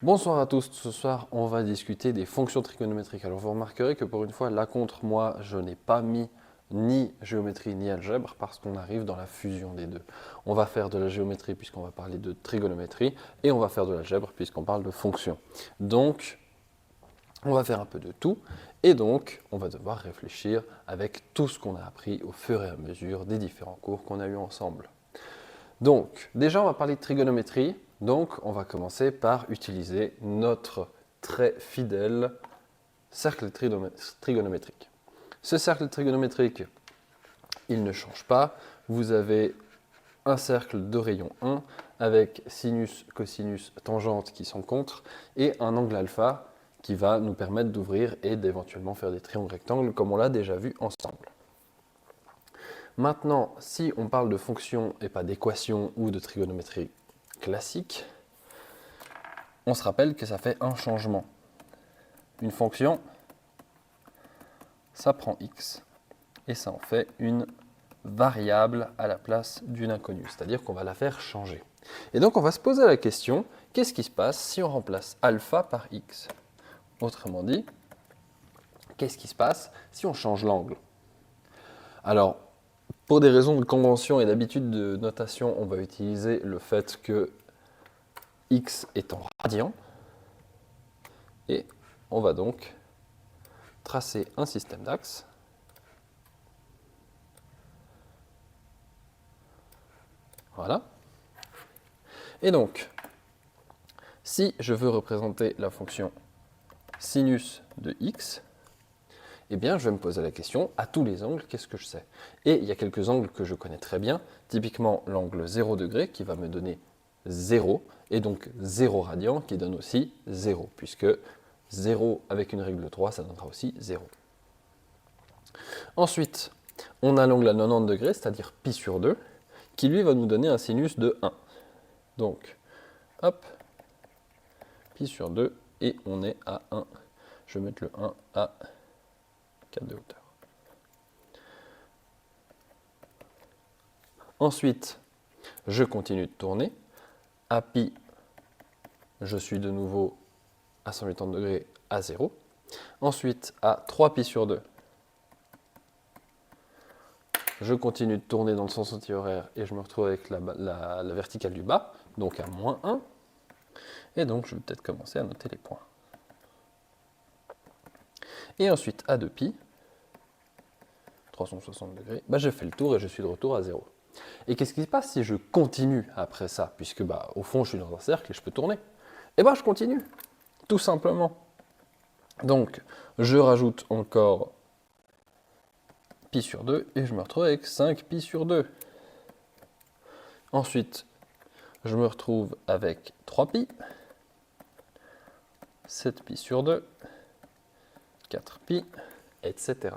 Bonsoir à tous, ce soir on va discuter des fonctions trigonométriques. Alors vous remarquerez que pour une fois là contre moi je n'ai pas mis ni géométrie ni algèbre parce qu'on arrive dans la fusion des deux. On va faire de la géométrie puisqu'on va parler de trigonométrie et on va faire de l'algèbre puisqu'on parle de fonctions. Donc on va faire un peu de tout et donc on va devoir réfléchir avec tout ce qu'on a appris au fur et à mesure des différents cours qu'on a eu ensemble. Donc, déjà, on va parler de trigonométrie. Donc, on va commencer par utiliser notre très fidèle cercle trigonométrique. Ce cercle trigonométrique, il ne change pas. Vous avez un cercle de rayon 1 avec sinus, cosinus, tangente qui sont contre et un angle alpha qui va nous permettre d'ouvrir et d'éventuellement faire des triangles rectangles comme on l'a déjà vu ensemble. Maintenant, si on parle de fonctions et pas d'équations ou de trigonométrie classique, on se rappelle que ça fait un changement. Une fonction, ça prend x et ça en fait une variable à la place d'une inconnue, c'est-à-dire qu'on va la faire changer. Et donc on va se poser la question, qu'est-ce qui se passe si on remplace alpha par x? Autrement dit, qu'est-ce qui se passe si on change l'angle? Alors, pour des raisons de convention et d'habitude de notation, on va utiliser le fait que x est en radian. Et on va donc tracer un système d'axes. Voilà. Et donc, si je veux représenter la fonction sinus de x, eh bien, je vais me poser la question, à tous les angles, qu'est-ce que je sais? Et il y a quelques angles que je connais très bien, typiquement l'angle 0 degré qui va me donner 0, et donc 0 radian qui donne aussi 0, puisque 0 avec une règle 3, ça donnera aussi 0. Ensuite, on a l'angle à 90 degrés, c'est-à-dire pi sur 2, qui lui va nous donner un sinus de 1. Donc, hop, pi sur 2, et on est à 1. Je vais mettre le 1 à 4 de hauteur. Ensuite, je continue de tourner. À pi, je suis de nouveau à 180 degrés à 0. Ensuite, à 3 pi sur 2, je continue de tourner dans le sens anti-horaire et je me retrouve avec la verticale du bas, donc à moins 1. Et donc, je vais peut-être commencer à noter les points. Et ensuite, à 2 pi, 360 degrés, je fais le tour et je suis de retour à 0. Et qu'est-ce qui se passe si je continue après ça? Puisque au fond, je suis dans un cercle et je peux tourner. Et je continue, tout simplement. Donc, je rajoute encore pi sur 2 et je me retrouve avec 5 pi sur 2. Ensuite, je me retrouve avec 3 pi, 7 pi sur 2, 4 pi, etc.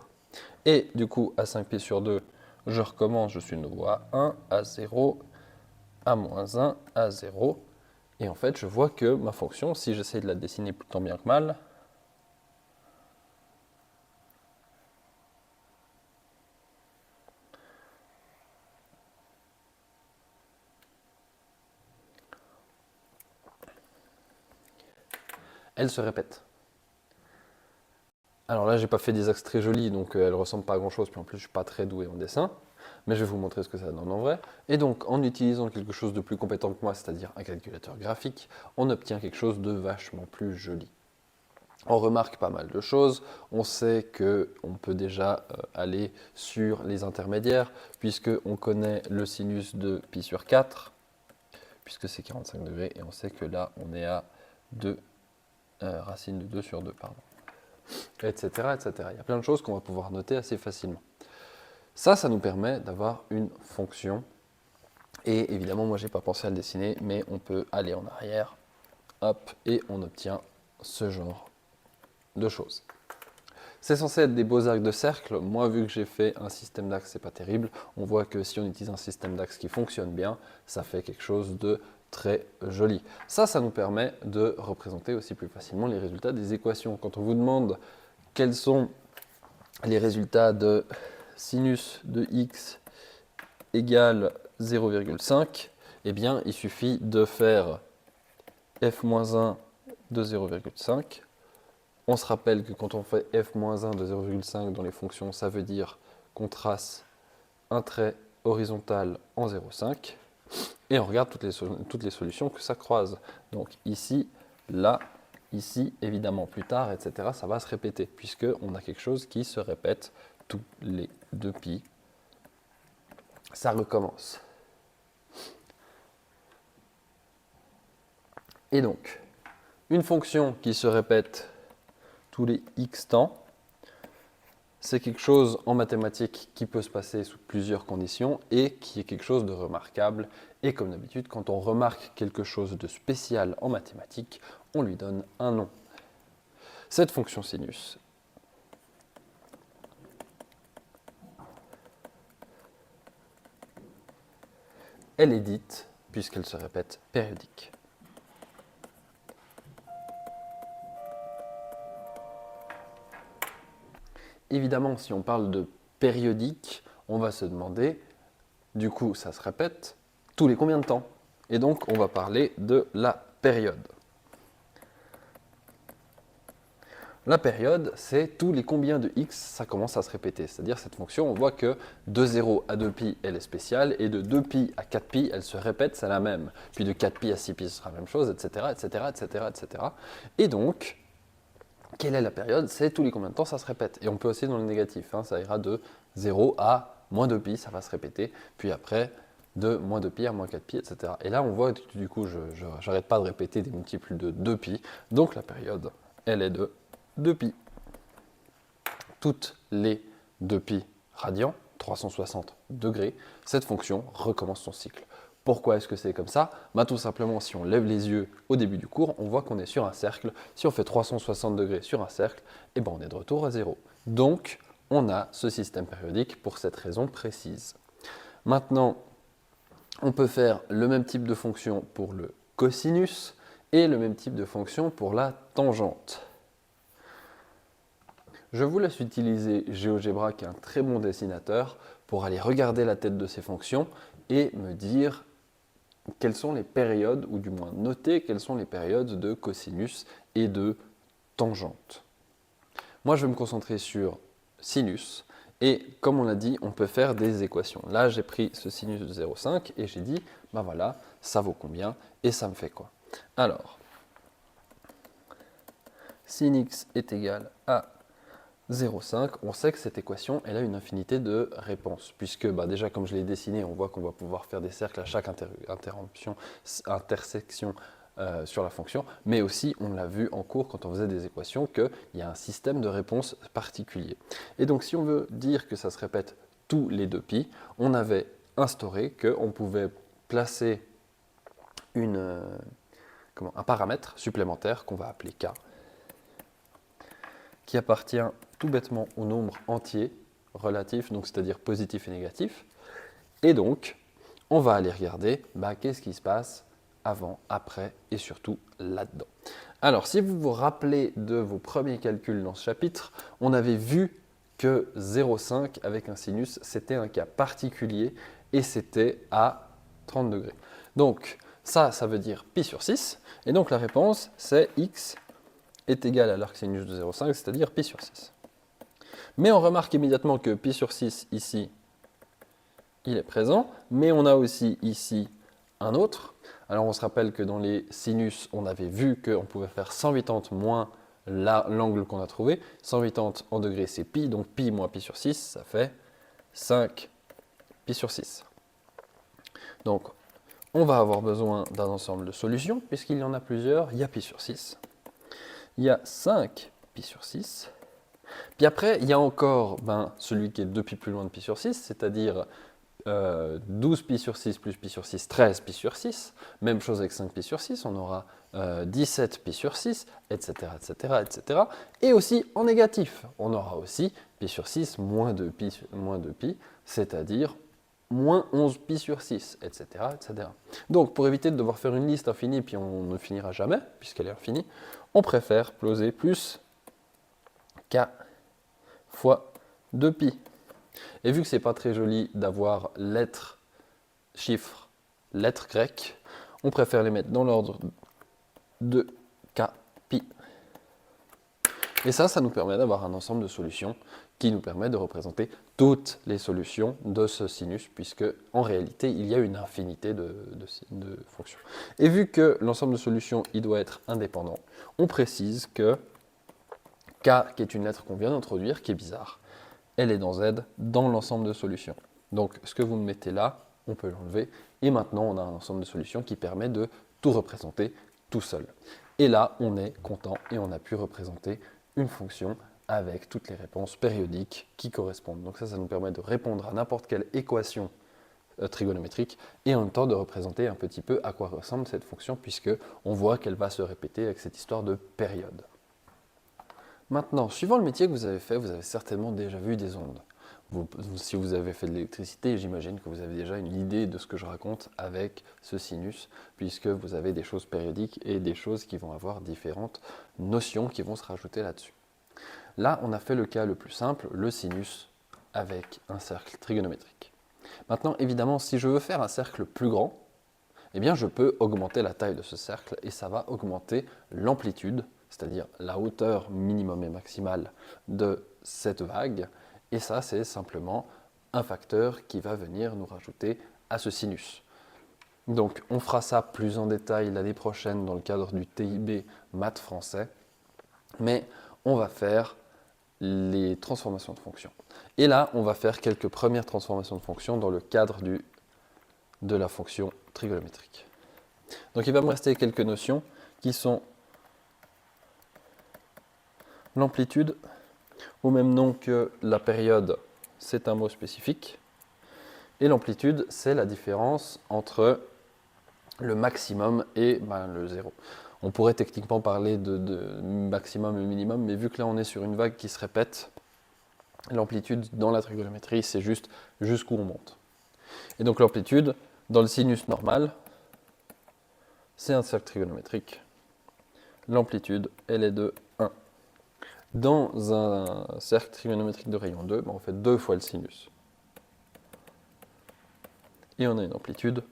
Et du coup, à 5 pi sur 2, je recommence, je suis de nouveau à 1, à 0, à moins 1, à 0. Et en fait, je vois que ma fonction, si j'essaie de la dessiner tant bien que mal, elle se répète. Alors là, j'ai pas fait des axes très jolis, donc elle ressemble pas à grand chose, puis en plus, je suis pas très doué en dessin. Mais je vais vous montrer ce que ça donne en vrai. Et donc, en utilisant quelque chose de plus compétent que moi, c'est-à-dire un calculateur graphique, on obtient quelque chose de vachement plus joli. On remarque pas mal de choses. On sait qu'on peut déjà aller sur les intermédiaires, puisqu'on connaît le sinus de pi sur 4, puisque c'est 45 degrés, et on sait que là, on est à 2, racine de 2 sur 2, pardon. Etc., etc. Il y a plein de choses qu'on va pouvoir noter assez facilement. Ça nous permet d'avoir une fonction. Et évidemment, moi, j'ai pas pensé à le dessiner, mais on peut aller en arrière, hop, et on obtient ce genre de choses. C'est censé être des beaux arcs de cercle. Moi, vu que j'ai fait un système d'axes, c'est pas terrible. On voit que si on utilise un système d'axes qui fonctionne bien, ça fait quelque chose de très joli. Ça nous permet de représenter aussi plus facilement les résultats des équations. Quand on vous demande quels sont les résultats de sinus de x égale 0,5, eh bien, il suffit de faire f-1 de 0,5. On se rappelle que quand on fait f-1 de 0,5 dans les fonctions, ça veut dire qu'on trace un trait horizontal en 0,5 et on regarde toutes les solutions que ça croise. Donc ici, là, ici, évidemment, plus tard, etc., ça va se répéter puisqu'on a quelque chose qui se répète tous les 2π. Ça recommence. Et donc, une fonction qui se répète tous les x temps, c'est quelque chose en mathématiques qui peut se passer sous plusieurs conditions et qui est quelque chose de remarquable. Et comme d'habitude, quand on remarque quelque chose de spécial en mathématiques, on lui donne un nom. Cette fonction sinus, elle est dite, puisqu'elle se répète, périodique. Évidemment, si on parle de périodique, on va se demander, du coup, ça se répète tous les combien de temps? Et donc, on va parler de la période. La période, c'est tous les combien de x ça commence à se répéter. C'est-à-dire, cette fonction, on voit que de 0 à 2π, elle est spéciale, et de 2π à 4π, elle se répète, c'est la même. Puis de 4π à 6π, ce sera la même chose, etc., etc., etc., etc. Et donc, quelle est la période? C'est tous les combien de temps ça se répète. Et on peut aussi dans le négatif, hein, ça ira de 0 à moins 2π, ça va se répéter. Puis après, de moins 2π à moins 4π, etc. Et là, on voit que du coup, je n'arrête pas de répéter des multiples de 2π. Donc la période, elle est de 2π. Toutes les 2π radians, 360 degrés, cette fonction recommence son cycle. Pourquoi est-ce que c'est comme ça? Tout simplement, si on lève les yeux au début du cours, on voit qu'on est sur un cercle. Si on fait 360 degrés sur un cercle, on est de retour à 0. Donc, on a ce système périodique pour cette raison précise. Maintenant, on peut faire le même type de fonction pour le cosinus et le même type de fonction pour la tangente. Je vous laisse utiliser GeoGebra, qui est un très bon dessinateur, pour aller regarder la tête de ces fonctions et me dire quelles sont les périodes, ou du moins noter quelles sont les périodes de cosinus et de tangente. Moi, je vais me concentrer sur sinus. Et comme on l'a dit, on peut faire des équations. Là, j'ai pris ce sinus de 0,5 et j'ai dit, voilà, ça vaut combien et ça me fait quoi? Alors, sin x est égal à 0,5, on sait que cette équation, elle a une infinité de réponses, puisque déjà comme je l'ai dessiné, on voit qu'on va pouvoir faire des cercles à chaque intersection sur la fonction, mais aussi on l'a vu en cours quand on faisait des équations qu'il y a un système de réponses particulier. Et donc si on veut dire que ça se répète tous les 2π, on avait instauré qu'on pouvait placer un paramètre supplémentaire qu'on va appeler k, qui appartient tout bêtement au nombre entier relatif, donc c'est-à-dire positif et négatif. Et donc, on va aller regarder qu'est-ce qui se passe avant, après et surtout là-dedans. Alors, si vous vous rappelez de vos premiers calculs dans ce chapitre, on avait vu que 0,5 avec un sinus, c'était un cas particulier et c'était à 30 degrés. Donc, ça veut dire pi sur 6. Et donc, la réponse, c'est x est égal à l'arc sinus de 0,5, c'est-à-dire pi sur 6. Mais on remarque immédiatement que pi sur 6, ici, il est présent, mais on a aussi ici un autre. Alors on se rappelle que dans les sinus, on avait vu qu'on pouvait faire 180 moins l'angle qu'on a trouvé. 180 en degrés, c'est pi, donc pi moins pi sur 6, ça fait 5 pi sur 6. Donc on va avoir besoin d'un ensemble de solutions, puisqu'il y en a plusieurs. Il y a pi sur 6, il y a 5 pi sur 6, puis après, il y a encore celui qui est 2 pi plus loin de pi sur 6, c'est-à-dire 12 pi sur 6 plus pi sur 6, 13 pi sur 6. Même chose avec 5 pi sur 6, on aura 17 pi sur 6, etc., etc., etc. Et aussi en négatif, on aura aussi pi sur 6 moins 2 pi, c'est-à-dire moins 11 pi sur 6, etc., etc. Donc, pour éviter de devoir faire une liste infinie, puis on ne finira jamais, puisqu'elle est infinie, on préfère poser plus k fois 2pi. Et vu que c'est pas très joli d'avoir lettres, chiffres, lettres grecques, on préfère les mettre dans l'ordre de k pi. Et ça nous permet d'avoir un ensemble de solutions qui nous permet de représenter toutes les solutions de ce sinus, puisque en réalité, il y a une infinité de fonctions. Et vu que l'ensemble de solutions, il doit être indépendant, on précise que K, qui est une lettre qu'on vient d'introduire, qui est bizarre, elle est dans Z, dans l'ensemble de solutions. Donc, ce que vous me mettez là, on peut l'enlever. Et maintenant, on a un ensemble de solutions qui permet de tout représenter tout seul. Et là, on est content et on a pu représenter une fonction avec toutes les réponses périodiques qui correspondent. Donc ça nous permet de répondre à n'importe quelle équation trigonométrique et en même temps de représenter un petit peu à quoi ressemble cette fonction puisque on voit qu'elle va se répéter avec cette histoire de période. Maintenant, suivant le métier que vous avez fait, vous avez certainement déjà vu des ondes. Si vous avez fait de l'électricité, j'imagine que vous avez déjà une idée de ce que je raconte avec ce sinus, puisque vous avez des choses périodiques et des choses qui vont avoir différentes notions qui vont se rajouter là-dessus. Là, on a fait le cas le plus simple, le sinus avec un cercle trigonométrique. Maintenant, évidemment, si je veux faire un cercle plus grand, eh bien, je peux augmenter la taille de ce cercle et ça va augmenter l'amplitude, c'est-à-dire la hauteur minimum et maximale de cette vague. Et ça, c'est simplement un facteur qui va venir nous rajouter à ce sinus. Donc, on fera ça plus en détail l'année prochaine dans le cadre du TIB maths français. Mais on va faire les transformations de fonctions. Et là, on va faire quelques premières transformations de fonctions dans le cadre de la fonction trigonométrique. Donc, il va me rester quelques notions qui sont l'amplitude, au même nom que la période, c'est un mot spécifique. Et l'amplitude, c'est la différence entre le maximum et le zéro. On pourrait techniquement parler de maximum et minimum, mais vu que là on est sur une vague qui se répète, l'amplitude dans la trigonométrie, c'est juste jusqu'où on monte. Et donc l'amplitude, dans le sinus normal, c'est un cercle trigonométrique. L'amplitude, elle est de 1. Dans un cercle trigonométrique de rayon 2, on fait 2 fois le sinus. Et on a une amplitude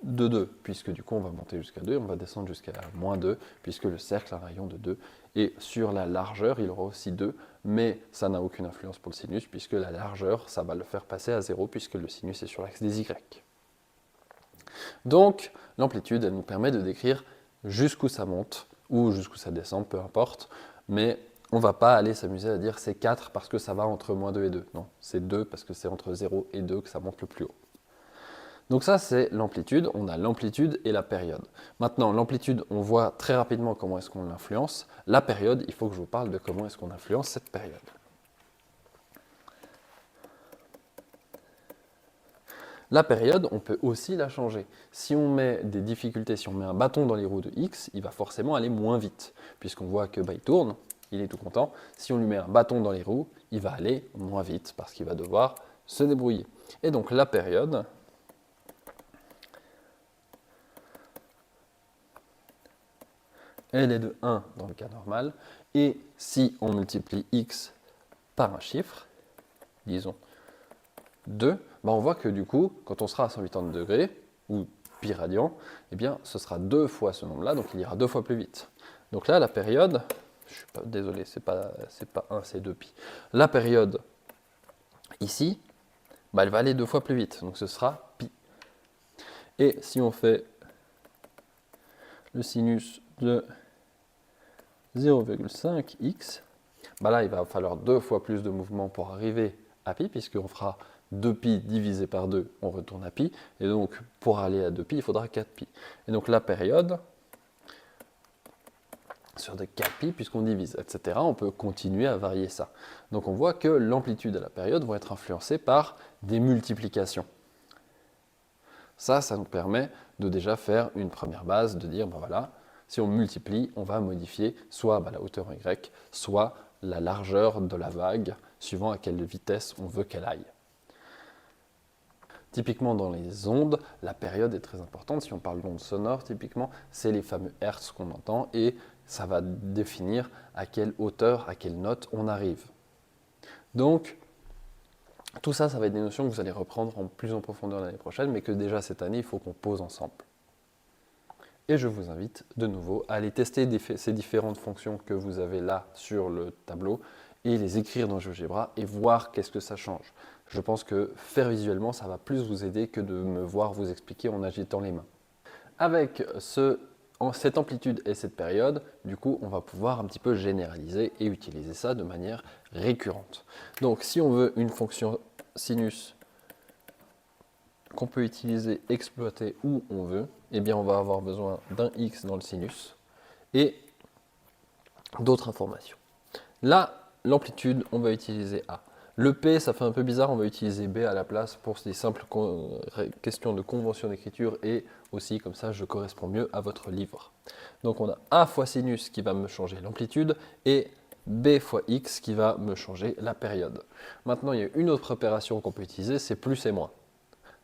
de 2, puisque du coup on va monter jusqu'à 2, on va descendre jusqu'à moins 2, puisque le cercle a un rayon de 2. Et sur la largeur, il aura aussi 2, mais ça n'a aucune influence pour le sinus, puisque la largeur, ça va le faire passer à 0, puisque le sinus est sur l'axe des Y. Donc, l'amplitude, elle nous permet de décrire jusqu'où ça monte, ou jusqu'où ça descend, peu importe, mais on ne va pas aller s'amuser à dire c'est 4 parce que ça va entre moins 2 et 2. Non, c'est 2 parce que c'est entre 0 et 2 que ça monte le plus haut. Donc ça, c'est l'amplitude. On a l'amplitude et la période. Maintenant, l'amplitude, on voit très rapidement comment est-ce qu'on l'influence. La période, il faut que je vous parle de comment est-ce qu'on influence cette période. La période, on peut aussi la changer. Si on met des difficultés, si on met un bâton dans les roues de X, il va forcément aller moins vite, puisqu'on voit que il tourne, il est tout content. Si on lui met un bâton dans les roues, il va aller moins vite, parce qu'il va devoir se débrouiller. Et donc la période, elle est de 1 dans le cas normal, et si on multiplie x par un chiffre, disons 2, on voit que du coup, quand on sera à 180 degrés, ou pi radian, eh bien, ce sera 2 fois ce nombre-là, donc il ira 2 fois plus vite. Donc là, la période, désolé, c'est pas 1, c'est 2 pi. La période, ici, elle va aller 2 fois plus vite, donc ce sera pi. Et si on fait le sinus de 0,5x, là il va falloir 2 fois plus de mouvement pour arriver à pi, puisqu'on fera 2pi divisé par 2, on retourne à pi, et donc pour aller à 2pi, il faudra 4pi. Et donc la période, sur de 4pi, puisqu'on divise, etc., on peut continuer à varier ça. Donc on voit que l'amplitude et la période vont être influencées par des multiplications. Ça nous permet de déjà faire une première base, de dire, voilà, si on multiplie, on va modifier soit la hauteur en Y, soit la largeur de la vague, suivant à quelle vitesse on veut qu'elle aille. Typiquement dans les ondes, la période est très importante. Si on parle d'ondes sonores, typiquement, c'est les fameux hertz qu'on entend et ça va définir à quelle hauteur, à quelle note on arrive. Donc, tout ça, ça va être des notions que vous allez reprendre plus en profondeur l'année prochaine, mais que déjà cette année, il faut qu'on pose ensemble. Et je vous invite de nouveau à aller tester ces différentes fonctions que vous avez là sur le tableau et les écrire dans GeoGebra et voir qu'est-ce que ça change. Je pense que faire visuellement, ça va plus vous aider que de me voir vous expliquer en agitant les mains. Avec cette amplitude et cette période, du coup, on va pouvoir un petit peu généraliser et utiliser ça de manière récurrente. Donc, si on veut une fonction sinus qu'on peut utiliser, exploiter où on veut, eh bien, on va avoir besoin d'un x dans le sinus et d'autres informations. Là, l'amplitude, on va utiliser A. Le P, ça fait un peu bizarre, on va utiliser B à la place pour des simples questions de convention d'écriture et aussi comme ça je corresponds mieux à votre livre. Donc on a A fois sinus qui va me changer l'amplitude et B fois X qui va me changer la période. Maintenant il y a une autre opération qu'on peut utiliser, c'est plus et moins.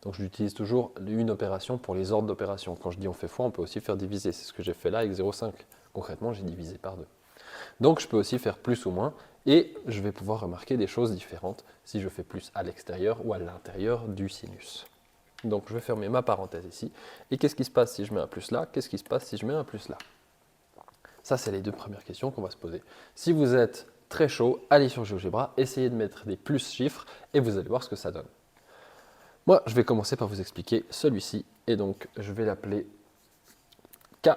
Donc j'utilise toujours une opération pour les ordres d'opération. Quand je dis on fait fois, on peut aussi faire diviser. C'est ce que j'ai fait là avec 0,5. Concrètement, j'ai divisé par 2. Donc je peux aussi faire plus ou moins et je vais pouvoir remarquer des choses différentes si je fais plus à l'extérieur ou à l'intérieur du sinus. Donc je vais fermer ma parenthèse ici. Et qu'est-ce qui se passe si je mets un plus là? Qu'est-ce qui se passe si je mets un plus là? Ça, c'est les deux premières questions qu'on va se poser. Si vous êtes très chaud, allez sur GeoGebra, essayez de mettre des plus chiffres et vous allez voir ce que ça donne. Moi, je vais commencer par vous expliquer celui-ci et donc je vais l'appeler K.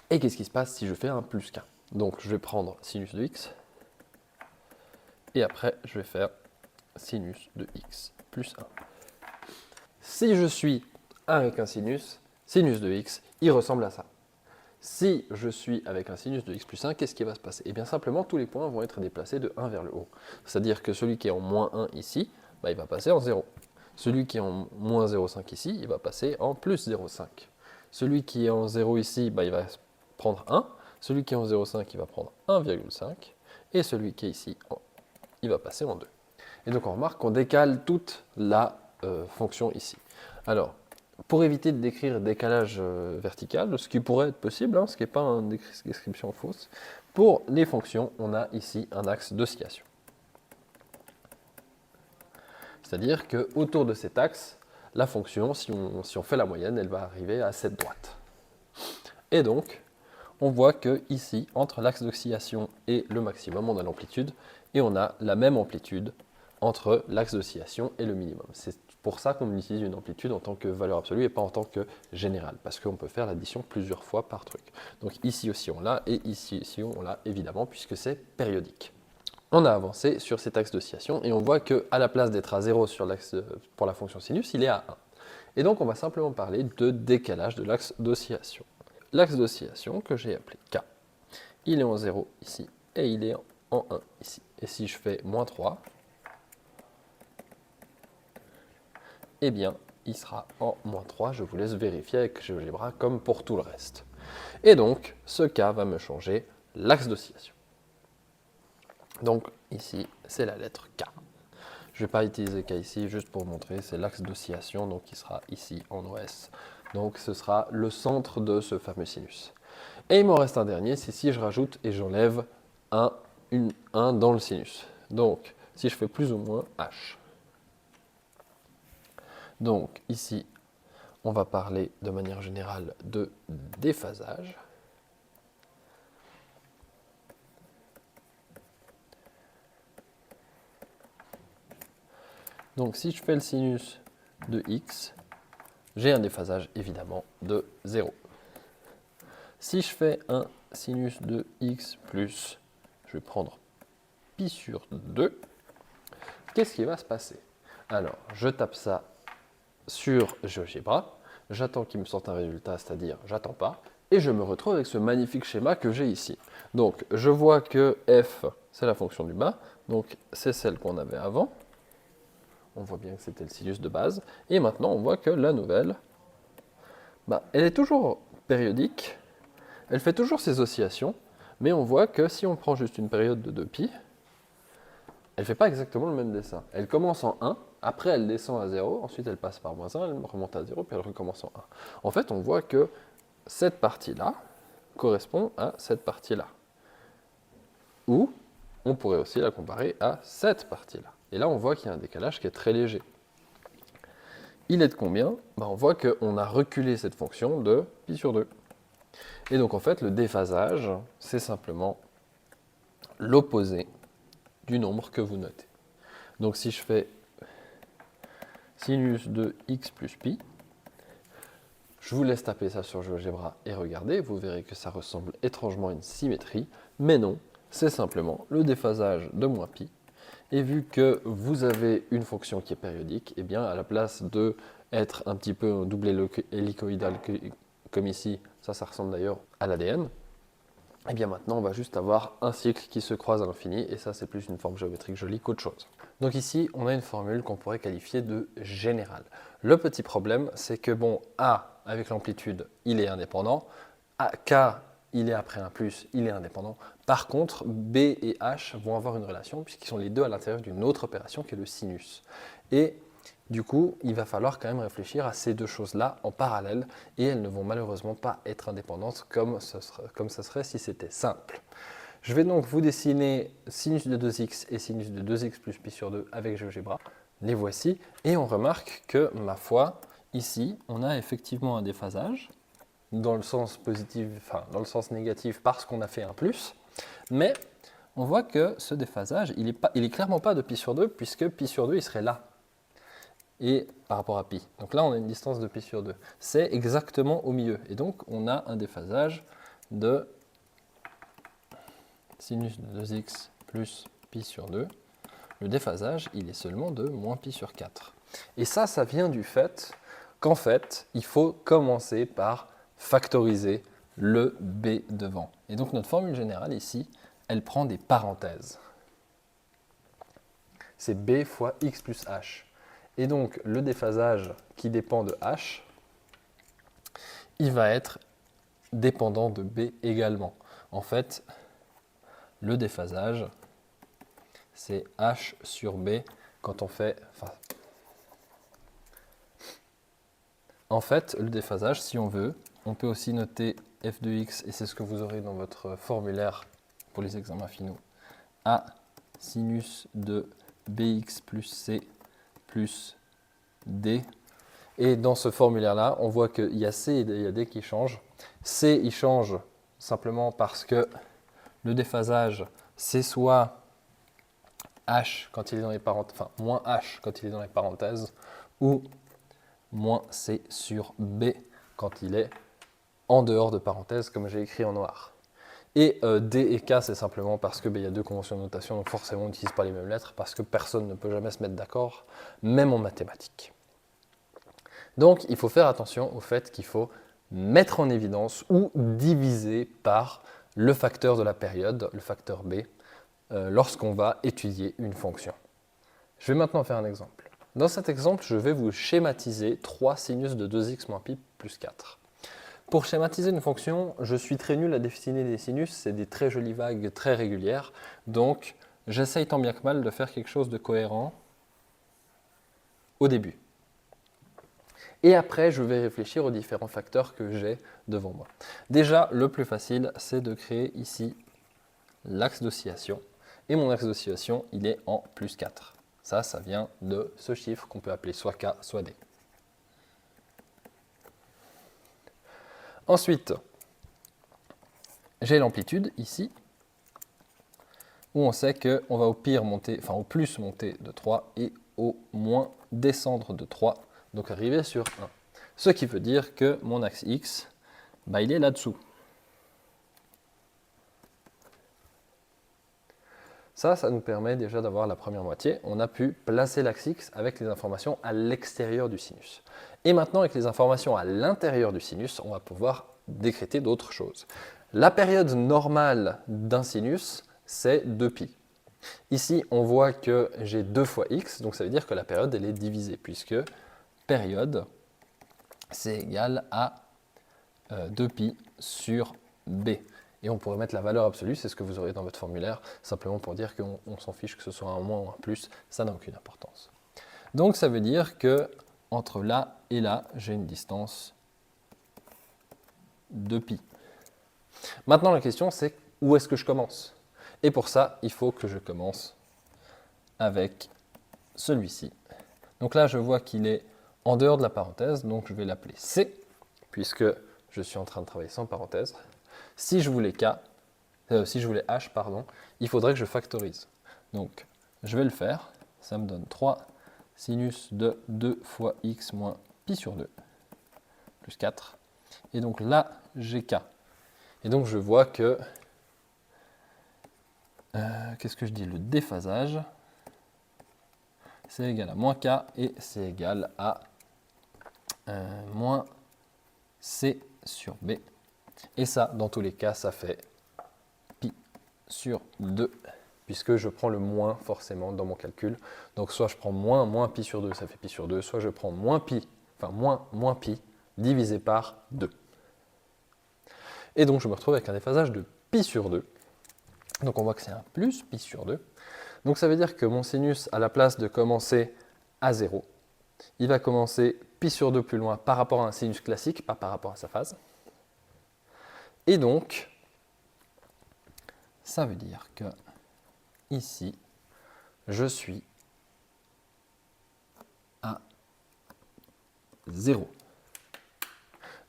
Et qu'est-ce qui se passe si je fais un plus K? Donc je vais prendre sinus de x et après je vais faire sinus de x plus 1. Si je suis avec un sinus de x, il ressemble à ça. Si je suis avec un sinus de x plus 1, qu'est-ce qui va se passer? Eh bien simplement tous les points vont être déplacés de 1 vers le haut. C'est-à-dire que celui qui est en moins 1 ici, il va passer en 0. Celui qui est en moins 0,5 ici, il va passer en plus 0,5. Celui qui est en 0 ici, il va prendre 1. Celui qui est en 0,5, il va prendre 1,5. Et celui qui est ici, il va passer en 2. Et donc on remarque qu'on décale toute la fonction ici. Alors, pour éviter de décrire décalage vertical, ce qui pourrait être possible, ce qui n'est pas une description fausse, pour les fonctions, on a ici un axe d'oscillation. C'est-à-dire qu'autour de cet axe, la fonction, si on fait la moyenne, elle va arriver à cette droite. Et donc, on voit que ici, entre l'axe d'oscillation et le maximum, on a l'amplitude, et on a la même amplitude entre l'axe d'oscillation et le minimum. C'est pour ça qu'on utilise une amplitude en tant que valeur absolue et pas en tant que générale, parce qu'on peut faire l'addition plusieurs fois par truc. Donc ici aussi on l'a, et ici aussi on l'a évidemment, puisque c'est périodique. On a avancé sur cet axe d'oscillation et on voit qu'à la place d'être à 0 sur l'axe pour la fonction sinus, il est à 1. Et donc on va simplement parler de décalage de l'axe d'oscillation. L'axe d'oscillation que j'ai appelé K, il est en 0 ici et il est en 1 ici. Et si je fais moins 3, eh bien il sera en moins 3. Je vous laisse vérifier avec GeoGebra comme pour tout le reste. Et donc ce K va me changer l'axe d'oscillation. Donc ici, c'est la lettre K. Je ne vais pas utiliser K ici, juste pour vous montrer, c'est l'axe d'oscillation, donc qui sera ici en OS. Donc ce sera le centre de ce fameux sinus. Et il m'en reste un dernier, c'est si je rajoute et j'enlève un dans le sinus. Donc si je fais plus ou moins H. Donc ici, on va parler de manière générale de déphasage. Donc si je fais le sinus de x, j'ai un déphasage évidemment de 0. Si je fais un sinus de x plus, je vais prendre pi sur 2, qu'est-ce qui va se passer? Alors, je tape ça sur GeoGebra, j'attends qu'il me sorte un résultat, c'est-à-dire j'attends pas, et je me retrouve avec ce magnifique schéma que j'ai ici. Donc, je vois que f, c'est la fonction du bas, donc c'est celle qu'on avait avant. On voit bien que c'était le sinus de base. Et maintenant, on voit que la nouvelle, elle est toujours périodique, elle fait toujours ses oscillations, mais on voit que si on prend juste une période de 2π, elle ne fait pas exactement le même dessin. Elle commence en 1, après elle descend à 0, ensuite elle passe par moins 1, elle remonte à 0, puis elle recommence en 1. En fait, on voit que cette partie-là correspond à cette partie-là. Ou on pourrait aussi la comparer à cette partie-là. Et là, on voit qu'il y a un décalage qui est très léger. il est de combien? Ben, on voit qu'on a reculé cette fonction de pi sur 2. Et donc en fait, le déphasage, c'est simplement l'opposé du nombre que vous notez. Donc si je fais sinus de x plus pi, je vous laisse taper ça sur GeoGebra et regarder, vous verrez que ça ressemble étrangement à une symétrie, mais non, c'est simplement le déphasage de moins pi. Et vu que vous avez une fonction qui est périodique, eh bien à la place de être un petit peu double hélicoïdal comme ici, ça ressemble d'ailleurs à l'ADN, et bien maintenant on va juste avoir un cycle qui se croise à l'infini, et ça c'est plus une forme géométrique jolie qu'autre chose. Donc ici on a une formule qu'on pourrait qualifier de générale. Le petit problème c'est que bon, A avec l'amplitude il est indépendant, K il est après un plus, il est indépendant. Par contre, B et H vont avoir une relation puisqu'ils sont les deux à l'intérieur d'une autre opération qui est le sinus. Et du coup, il va falloir quand même réfléchir à ces deux choses-là en parallèle et elles ne vont malheureusement pas être indépendantes comme ça serait si c'était simple. Je vais donc vous dessiner sinus de 2x et sinus de 2x plus pi sur 2 avec GeoGebra. Les voici et on remarque que, ma foi, ici, on a effectivement un déphasage dans le sens positif, enfin dans le sens négatif parce qu'on a fait un plus, mais on voit que ce déphasage, il est clairement pas de pi sur 2 puisque pi sur 2 il serait là, et par rapport à pi. Donc là on a une distance de pi sur 2, c'est exactement au milieu, et donc on a un déphasage de sinus de 2x plus pi sur 2, le déphasage il est seulement de moins pi sur 4. Et ça vient du fait qu'en fait il faut commencer par factoriser le b devant. Et donc notre formule générale ici, elle prend des parenthèses. C'est b fois x plus h. Et donc le déphasage qui dépend de h, il va être dépendant de b également. En fait, le déphasage, c'est h sur b quand on fait... En fait, le déphasage, si on veut, on peut aussi noter f de x, et c'est ce que vous aurez dans votre formulaire pour les examens finaux, à sinus de bx plus c plus d. Et dans ce formulaire-là, on voit qu'il y a c et il y a d qui changent. C, il change simplement parce que le déphasage, c'est soit h quand il est dans les parenthèses, enfin moins h quand il est dans les parenthèses, ou moins c sur b quand il est en dehors de parenthèses, comme j'ai écrit en noir. Et D et K, c'est simplement parce qu'il y a deux conventions de notation, donc forcément on n'utilise pas les mêmes lettres, parce que personne ne peut jamais se mettre d'accord, même en mathématiques. Donc il faut faire attention au fait qu'il faut mettre en évidence ou diviser par le facteur de la période, le facteur B, lorsqu'on va étudier une fonction. Je vais maintenant faire un exemple. Dans cet exemple, je vais vous schématiser 3 sinus de 2x moins pi plus 4. Pour schématiser une fonction, je suis très nul à dessiner des sinus, c'est des très jolies vagues très régulières, donc j'essaye tant bien que mal de faire quelque chose de cohérent au début. Et après, je vais réfléchir aux différents facteurs que j'ai devant moi. Déjà, le plus facile, c'est de créer ici l'axe d'oscillation, et mon axe d'oscillation, il est en plus 4. Ça vient de ce chiffre qu'on peut appeler soit K, soit D. Ensuite, j'ai l'amplitude ici, où on sait qu'on va au pire monter, enfin au plus monter de 3 et au moins descendre de 3, donc arriver sur 1. Ce qui veut dire que mon axe X, il est là-dessous. Ça nous permet déjà d'avoir la première moitié. On a pu placer l'axe X avec les informations à l'extérieur du sinus. Et maintenant, avec les informations à l'intérieur du sinus, on va pouvoir décréter d'autres choses. La période normale d'un sinus, c'est 2π. Ici, on voit que j'ai 2 fois x, donc ça veut dire que la période, elle est divisée, puisque période, c'est égal à 2π sur b. Et on pourrait mettre la valeur absolue, c'est ce que vous aurez dans votre formulaire, simplement pour dire qu'on s'en fiche que ce soit un moins ou un plus, ça n'a aucune importance. Donc ça veut dire que entre là et là, j'ai une distance de pi. Maintenant la question c'est où est-ce que je commence? Et pour ça, il faut que je commence avec celui-ci. Donc là, je vois qu'il est en dehors de la parenthèse, donc je vais l'appeler C, puisque je suis en train de travailler sans parenthèse. Si je voulais si je voulais H, pardon, il faudrait que je factorise. Donc, je vais le faire. Ça me donne 3 sinus de 2 fois x moins pi sur 2, plus 4. Et donc là, j'ai K. Et donc, je vois que, qu'est-ce que je dis? Le déphasage, c'est égal à moins K et c'est égal à moins C sur B. Et ça, dans tous les cas, ça fait pi sur 2, puisque je prends le moins forcément dans mon calcul. Donc soit je prends moins pi sur 2, ça fait pi sur 2, soit je prends moins pi divisé par 2. Et donc je me retrouve avec un déphasage de pi sur 2. Donc on voit que c'est un plus pi sur 2. Donc ça veut dire que mon sinus, à la place de commencer à 0, il va commencer pi sur 2 plus loin par rapport à un sinus classique, pas par rapport à sa phase. Et donc, ça veut dire que ici, je suis à 0.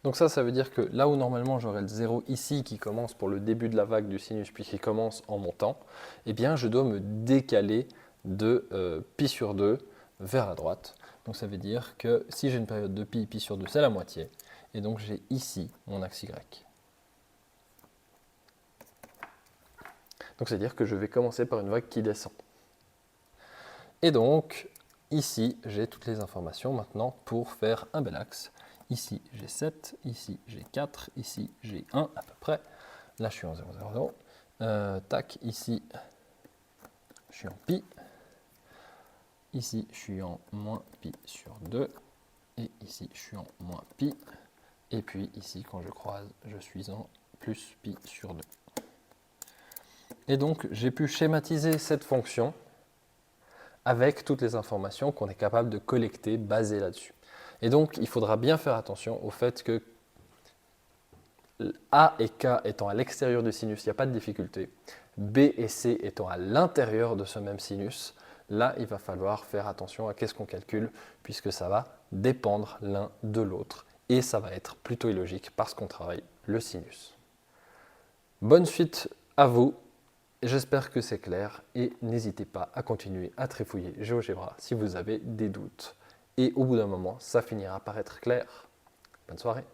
Donc ça veut dire que là où normalement j'aurais le 0 ici qui commence pour le début de la vague du sinus puis qui commence en montant, eh bien je dois me décaler de pi sur 2 vers la droite. Donc ça veut dire que si j'ai une période de pi sur 2 c'est la moitié. Et donc j'ai ici mon axe Y. Donc c'est-à-dire que je vais commencer par une vague qui descend. Et donc ici j'ai toutes les informations maintenant pour faire un bel axe. Ici, j'ai 7, ici, j'ai 4, ici, j'ai 1 à peu près. Là, je suis en 0, 0, 0. Tac, ici, je suis en pi. Ici, je suis en moins pi sur 2. Et ici, je suis en moins pi. Et puis ici, quand je croise, je suis en plus pi sur 2. Et donc, j'ai pu schématiser cette fonction avec toutes les informations qu'on est capable de collecter basées là-dessus. Et donc, il faudra bien faire attention au fait que A et K étant à l'extérieur du sinus, il n'y a pas de difficulté. B et C étant à l'intérieur de ce même sinus, là, il va falloir faire attention à qu'est-ce qu'on calcule, puisque ça va dépendre l'un de l'autre. Et ça va être plutôt illogique parce qu'on travaille le sinus. Bonne suite à vous. J'espère que c'est clair et n'hésitez pas à continuer à trifouiller GeoGebra si vous avez des doutes. Et au bout d'un moment, ça finira par être clair. Bonne soirée.